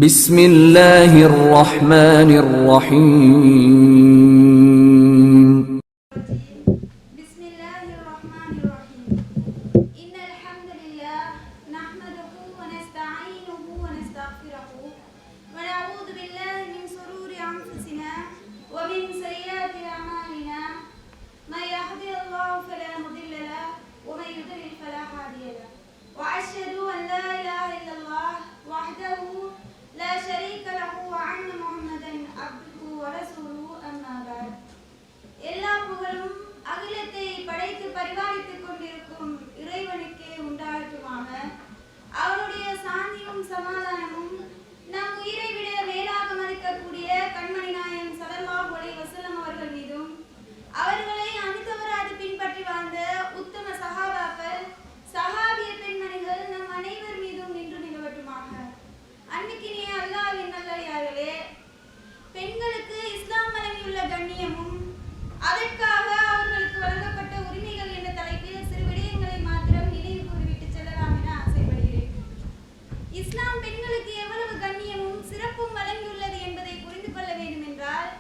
بسم الله الرحمن الرحيم. بسم الله الرحمن الرحيم. إن الحمد لله نحمده ونستعينه ونستغفره ونعوذ بالله من شرور أنفسنا ومن سيئات أعمالنا من يهده الله فلا مضل له ومن يضلل فلا هادي له وأشهد أن لا إله إلا الله وحده لا شريك له وأن محمدا عبده ورسوله أما بعد. எல்லா புகழும் அகிலத்தை படைத்து பரிபாலித்துக் கொண்டிருக்கும் இறைவனுக்கே உண்டாகட்டுமாக. அவனுடைய சாந்தியும் சமாதானமும் நம் உயிரை விட மேலாக மதிக்கக்கூடிய கண்மணி நாயகம் ஸல்லல்லாஹு அலைஹி வஸல்லம் அவர்கள் மீதும் அவர்களை அனுத்தவராது பின்பற்றி வாழ்ந்த உத்தம சஹாபாக்கள் சஹாபிய பெண்மணிகள் நம் அனைவர் மீதும் நின்று நிலவட்டுமாக. அன்பிற்கினிய அல்லாஹ்வின் நல்லடியார்களே, பெண்களுக்கு இஸ்லாம் வழங்கியுள்ள கண்ணியமும் அதற்காக அவர்களுக்கு வழங்கப்பட்ட உரிமைகள் என்ற தலைப்பில் சிறு விடயங்களை மாத்திரம் நினைவு கூறிவிட்டு செல்லலாம் என ஆசைப்படுகிறேன். இஸ்லாம் பெண்களுக்கு எவ்வளவு கண்ணியமும் சிறப்பும் வழங்கியுள்ளது என்பதை புரிந்து கொள்ள வேண்டும் என்றால்,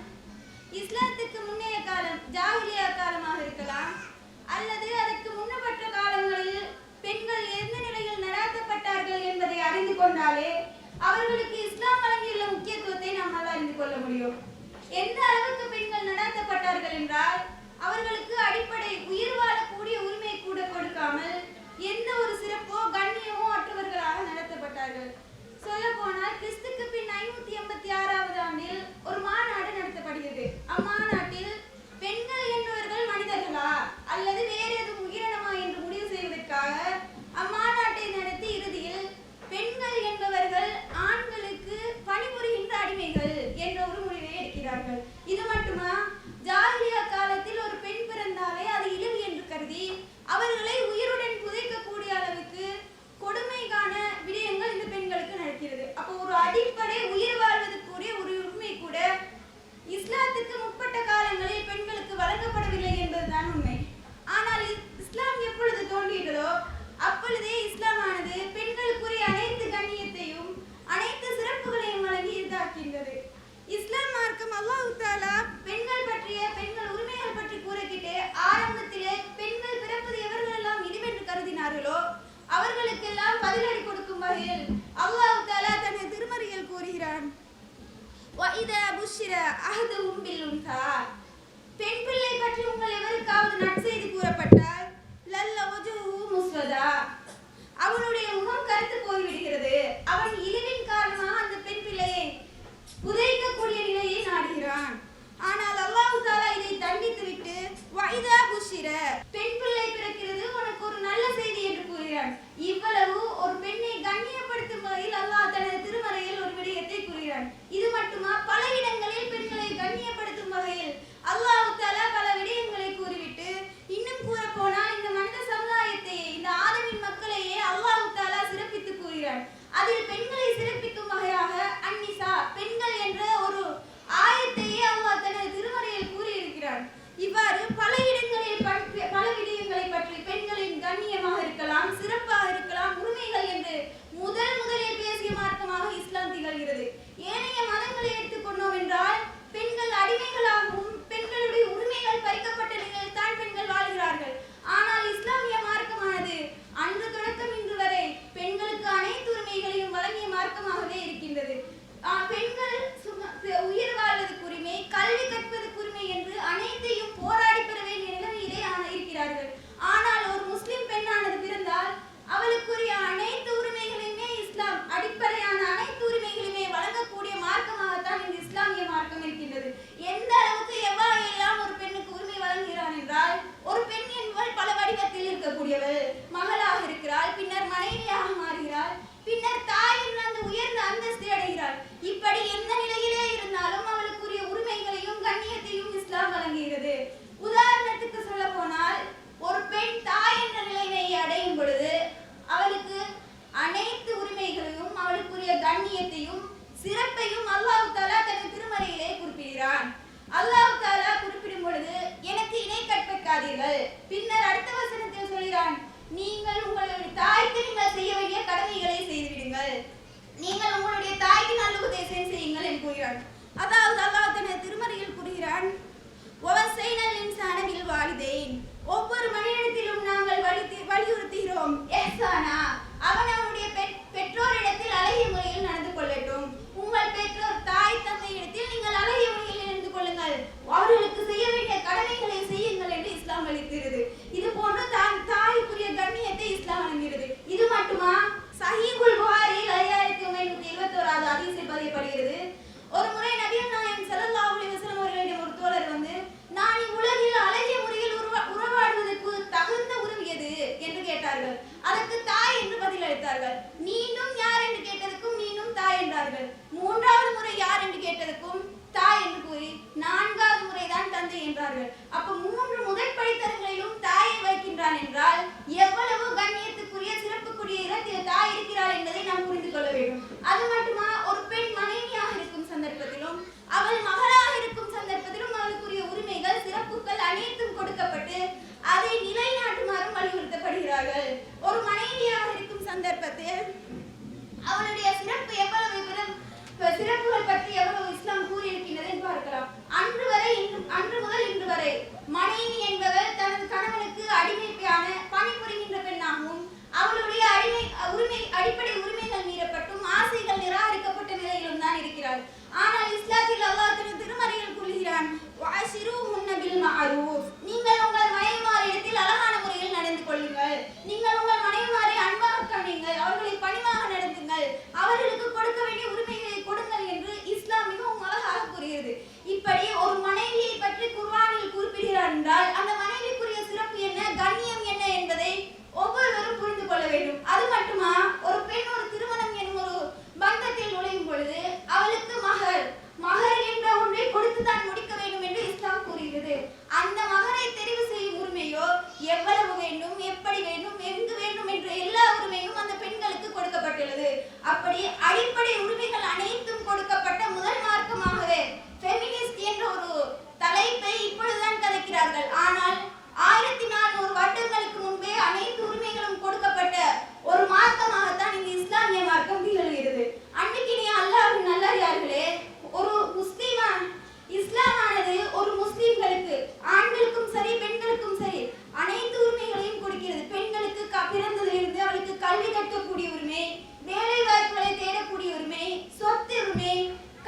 இஸ்லாத்துக்கு முன்னைய காலம் ஜாஹிலியா காலமாக இருக்கலாம், அல்லது அதற்கு முன்னப்பட்ட காலங்களில் பெண்கள் எந்த நிலையில் நடாத்தப்பட்டார்கள் என்பதை அறிந்து கொண்டாலே அவர்களுக்கு இஸ்லாம் வழங்கியுள்ள முக்கியத்துவத்தை நம்மால் அறிந்து கொள்ள முடியும். எந்த அளவுக்கு பெண்கள் நடாத்தப்பட்டார்கள் என்றால், அவர்களுக்கு அடிப்படை உயிர் வாழக்கூடிய உரிமை கூட கொடுக்காமல் எந்த ஒரு சிறப்போ கண்ணியமோ அற்றவர்களாக நடத்தப்பட்டார்கள். சொல்ல போனால் கிறிஸ்துக்கு பின் 586வது ஆண்டில் ஒரு மாநாடு நடத்தப்படுகிறது. அம்மாநாட்டில் பெண்கள் என்பவர்கள் மனிதர்களா அல்லது வேறு எதுவும் உயிரினமா என்று முடிவு செய்வதற்காக அம்மாநாட்டை நடத்தி இறுதியில் பெண்கள் என்பவர்கள் ஆண்களுக்கு பணிபுரிகின்ற அடிமைகள் என்ற ஒரு முடிவை எடுக்கிறார்கள். இது மட்டுமா, ஜாஹிலியா காலத்தில் ஒரு பெண் பிறந்தாலே அது இழிவு என்று கருதி அவர்களை உயிருடன் புதைக்கக்கூடிய அளவுக்கு கொடுமைக்கான விடயங்கள் இந்த பெண்களுக்கு நடக்கிறது. அப்போ ஒரு அடிப்படை உயிர் வாழ்வதற்குரிய ஒரு உரிமை கூட இஸ்லாத்துக்கு முற்பட்ட காலங்களில் பெண்களுக்கு வழங்கப்படவில்லை என்பதுதான் உண்மை. ஆனால் இஸ்லாம் எப்பொழுது தோன்றியதோ அப்பொழுதே இஸ்லாமானது பெண்களுக்குரிய அனைத்து கண்ணியத்தையும் அனைத்து சிறப்புகளையும் வழங்கி இதாக்கின்றது. இஸ்லாம் மார்க்கம் அல்லாஹ் தஆலா பெண்கள் பற்றிய பெண்கள் உரிமைகள் பற்றி கூறிக்கிட்டே ஆரம்பத்திலே பெண்கள் பிறப்பது எவர்களெல்லாம் இழிவென்று கருதினார்களோ அவர்களுக்கெல்லாம் பதிலடி கொடுக்கும் வகையில் அல்லாஹ் தஆலா தனது திருமறையில் கூறுகிறான், وَإِذَا بُشِّرَ أَحَدُهُم بِالْأُنثَى, பெண் பிள்ளை பற்றி உங்கள் எவருக்காவது நற்செய்தி கூறப்பட்டால் லல்ல வஜ்ஹுஹு முஸ்வதா, அவனுடைய முகம் கருத்து போய்விடுகிறது. அவன் இழிவின் காரணமாக அந்த பெண் பிள்ளையை புதைக்கக்கூடிய நிலையை நாடுகிறான். ஆனால் அல்லாஹ் தஆலா இதை தண்டித்துவிட்டு வஇதா புஷிர, பெண் பிள்ளை பிறக்கிறது உனக்கு ஒரு நல்ல செய்தி என்று கூறுகிறான். இவ்வளவு ஒரு பெண்ணை கண்ணியப்படுத்தும் வகையில் அல்லாஹ் தனது திருமறையில் ஒரு விடயத்தை கூறுகிறான். இது மட்டுமா, பல இடங்களில் பெண்களை கண்ணியப்படுத்தும் வகையில் அல்லாஹ் தஆலா பல விடயங்களை கூறிவிட்டு இன்னும் கூற போனால் இந்த மனித சமுதாயத்தையே, இந்த ஆதமின் மக்களையே அல்லாஹ் தஆலா சிறப்பித்து கூறுகிறான். அதில் பெண்களை சிறப்பிக்கும் வகையாக அன்னிசா, பெண்கள் என்ற ஒரு ஆயத்தையே அல்லாஹ் தனது திருமறையில் கூறியிருக்கிறான். இவ்வாறு பல இடங்களில் பல விடயங்களை பற்றி பெண்களின் கண்ணியமாக இருக்கலாம், சிறப்பாக இருக்கலாம், உரிமைகள் என்று முதலில் பேசிய மார்க்கமாக இஸ்லாம் திகழ்கிறது. ஏனைய மதங்களை எடுத்துக்கொண்டோம் என்றால் பெண்கள் அடிமைகளாகவும் பெண்களுடைய உரிமைகள் பறிக்கப்பட்ட நிலையில் தான் பெண்கள் வாழ்கிறார்கள். ஆனால் இஸ்லாமிய மார்க்கமானது அன்று தொடக்கம் இன்று வரை பெண்களுக்கு அனைத்து உரிமைகளையும் வழங்கிய மார்க்கமாகவே இருக்கின்றது. பெண்கள் உயிர் வாழ்வதற்கு உரிமை, கல்வி கற்பதற்கு உரிமை என்று அனைத்தையும் போராடி பெற வேண்டிய நிலையிலே இருக்கிறார்கள். ஆனால் ஒரு முஸ்லிம் பெண்ணானது பிறந்தால் அவளுக்குரிய அனைத்து உரிமைகளையுமே இஸ்லாம் அடிப்படையான அனைத்து உரிமைகளையுமே வழங்கக்கூடிய மார்க்கமாகத்தான் இந்த இஸ்லாமிய மார்க்கம் இருக்கின்றது. எந்த அளவுக்கு எவ்வாறு எல்லாம் ஒரு பெண்ணுக்கு உரிமை வழங்குகிறான் என்றால், ஒரு பெண் என்பவள் பல வடிவத்தில் இருக்கக்கூடியவள். மகளாக இருக்கிறாள், பின்னர் மனைவியாக மாறுகிறாள், பின்னர் தாய் என்ற அந்த உயர்ந்த அந்தஸ்தை அடைகிறாள். இப்படி எந்த நிலையிலே இருந்தாலும் அவளுக்குரிய உரிமைகளையும் கண்ணியத்தையும் இஸ்லாம் வழங்குகிறது. உதாரணத்துக்கு சொல்ல போனால், ஒரு பெண் தாய் என்ற நிலையை அடையும் பொழுது அவளுக்கு அனைத்து உரிமைகளையும் அவளுக்குரிய கண்ணியத்தையும் சிறப்பையும் அல்லாஹ் தஆலா தனது திருமறையிலே குறிப்பிடுகிறான். அல்லாஹ் தஆலா குறிப்பிடும் பொழுது எனக்கு இணை கற்பிக்காதீர்கள். பின்னர் அடுத்த வசனத்தில் சொல்கிறான், நீங்கள் உங்களுடைய தாய்க்கு நீங்கள் செய்ய வேண்டிய கடமைகளை செய்துவிடுங்கள். நீங்கள் உங்களுடைய தாய்க்கு நல்ல கூறுகிறான். அதாவது அல்லாஹ் தனது திருமறையில் கூறுகிறான், "வவஸைனல் இன்சான பில் வாலிதைன்", ஒவ்வொரு மனிதனிடத்திலும் நாங்கள் வலியுறுத்துகிறோம் இஹ்சானா, அவன் அவனுடைய பெற்றோரிடத்தில் அழகிய முறையில் நடந்து கொள்ளட்டும். உங்கள் பெற்றோர் தாய் தந்தையிடத்தில் நீங்கள் அழகிய முறையில் நடந்து கொள்ளுங்கள், அவர்களுக்கு செய்ய வேண்டிய கடமைகளை செய்யுங்கள் என்று இஸ்லாம் அளிக்கிறது. இது போன்று தாய்க்குரிய கண்ணியத்தை இஸ்லாம் வழங்குகிறது. இது மட்டுமா? சஹீஹுல் புகாரியில் 5171வது ஹதீஸில் பதியப்படுகிறது, ஒரு முறை நபிகள் நாயகம் ஸல்லல்லாஹு அலைஹி வஸல்லம் அவர்களிடம் ஒரு தோழர் வந்து, நான் இவ்வுலகில் அழகிய முறையில் உறவாடுவதற்கு தகுந்த உறவு எது என்று கேட்டார்கள். அதற்கு தாய் என்று பதில் அளித்தார்கள். மீண்டும் யார் என்று கேட்டதற்கும் மீண்டும் தாய் என்றார்கள். மூன்றாவது முறை யார் என்று கேட்டதற்கும் தாய் என்று கூறி 4வது முறைதான் தந்தை என்றார்கள். அப்ப 3 முதல் படித்தரங்களிலும் தாயை வைக்கின்றான் என்றால் எவ்வளவு கண்ணியத்துக்குரிய சிறப்புக்குரிய இடத்தில் தாய் இருக்கிறாள் என்பதை நாம் புரிந்து கொள்ள வேண்டும். அது மட்டுமா, ஒரு பெண் மனைவியாக இருக்கும் சந்தர்ப்பத்திலும் அவள் மகளாக இருக்கும் சந்தர்ப்பத்திலும் அவளுக்குரிய உரிமைகள் சிறப்புகள் அனைத்தும் கொடுக்கப்பட்டு அதை நிலைநாட்டுமாறும் வலியுறுத்தப்படுகிறார்கள். ஒரு மனைவியாக இருக்கும் சந்தர்ப்பத்தில் அவளுடைய சிறப்பு எவ்வளவு சிறப்புகள் பற்றி எவ்வளவு இஸ்லாம் கூறியிருக்கின்றது என்று பார்க்கலாம். அன்று முதல் இன்று வரை மனைவி என்பவர் தனது கணவனுக்கு அடிமையான பணிபுரிகின்ற பெண்ணாகவும் அவளுடைய அடிப்படை உரிமைகள் மீறப்பட்டும் ஆசைகள் நிராகரிக்கப்பட்ட நிலையிலும் தான் இருக்கிறார். ஆனால் இஸ்லாத்தில் அல்லாஹ் தனது திருமறையில் கூறுகிறான், வஅஷிரூஹுன்ன பில் மஅரூஃப், நீங்கள் உங்கள் மனைவிமாரிடத்தில் அழகான முறையில் நடந்து கொள்ளுங்கள், நீங்கள் உங்கள் மனைவிமாரை அன்பாக கவனியுங்கள், அவர்களை பணிவாக நடத்துங்கள், அவர்களுக்கு கொடுக்க வேண்டிய உரிமைகளை கொடுங்கள் என்று இஸ்லாம் மிகவும் அழகாக கூறுகிறது. இப்படி ஒரு மனைவியை பற்றி குர்ஆனில் குறிப்பிடுகிறார் என்றால் அந்த மனைவிக்குரிய சிறப்பு என்ன, கண்ணியம் என்ன என்பதை ஒவ்வொருவரும் புரிந்து கொள்ள வேண்டும். அது மட்டுமா, ஒரு பெண் ஒரு திருமணம் எனும் ஒரு பந்தத்தில் நுழையும் பொழுது அவளுக்கு மகர் என்ற ஒன்றை கொடுத்துதான் முடிக்க வேண்டும் என்று இஸ்லாம் கூறுகிறது. அந்த மகரை தெரிவு செய்யும் உரிமையோ எவ்வளவு வேண்டும், எப்படி வேண்டும், எங்கு வேண்டும் என்ற எல்லா உரிமையும் அந்த பெண்களுக்கு கொடுக்கப்பட்டுள்ளது. அப்படி அடிப்படை உரிமைகள் அனைத்தும் கொடுக்கப்பட்ட முதல் மார்க்கமாகவே ஃபெமினிஸ்ட் என்ற ஒரு தலைப்பை இப்பொழுதுதான் கதைக்கிறார்கள். ஆனால் 1400 வருடங்களுக்கு முன்பே அனைத்து உரிமைகளும் கொடுக்கப்பட்ட ஒரு மார்க்கமாகத்தான் இந்த இஸ்லாமிய மார்க்கம் திகழ்கிறது. அன்னைக்கு அல்லாஹ்வின் நல்லடியார்களே, ஒரு இஸ்லாமானது ஒரு முஸ்லிம்களுக்கு ஆண்களுக்கும் சரி பெண்களுக்கும் சரி அனைத்து உரிமைகளையும் கொடுக்கிறது. பெண்களுக்கு பிறந்ததிலிருந்து அவளுக்கு கல்வி கற்கக்கூடிய உரிமை, வேலை வாய்ப்புகளை தேடக்கூடிய உரிமை, சொத்து உரிமை,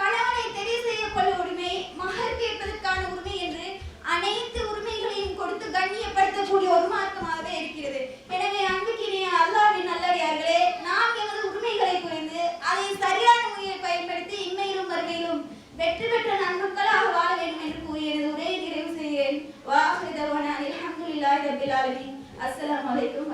கணவனை தெரிவு செய்ய கொள்ள உரிமை, மகர் கேட்பதற்கான உரிமை என்று அனைத்து உரிமைகளையும் கொடுத்து கண்ணியப்படுத்தக்கூடிய ஒரு மார்க்கமாகவே இருக்கிறது. எனவே அன்புக்கினிய அல்லாஹ்வின் நல்லடியார்களே, நாம் எமது உரிமைகளை புரிந்து அதை சரியான முறையில் பயன்படுத்தி இம்மையிலும் மறுமையிலும் வெற்றி பெற்ற நன்மக்களாக வாழ வேண்டும் என்று கூறி எனது உரையை நிறைவு செய்கிறேன். வா ஆகிரு தஅவானா அல்ஹம்துலில்லாஹி ரப்பில் ஆலமீன். அஸ்ஸலாமு அலைக்கும்.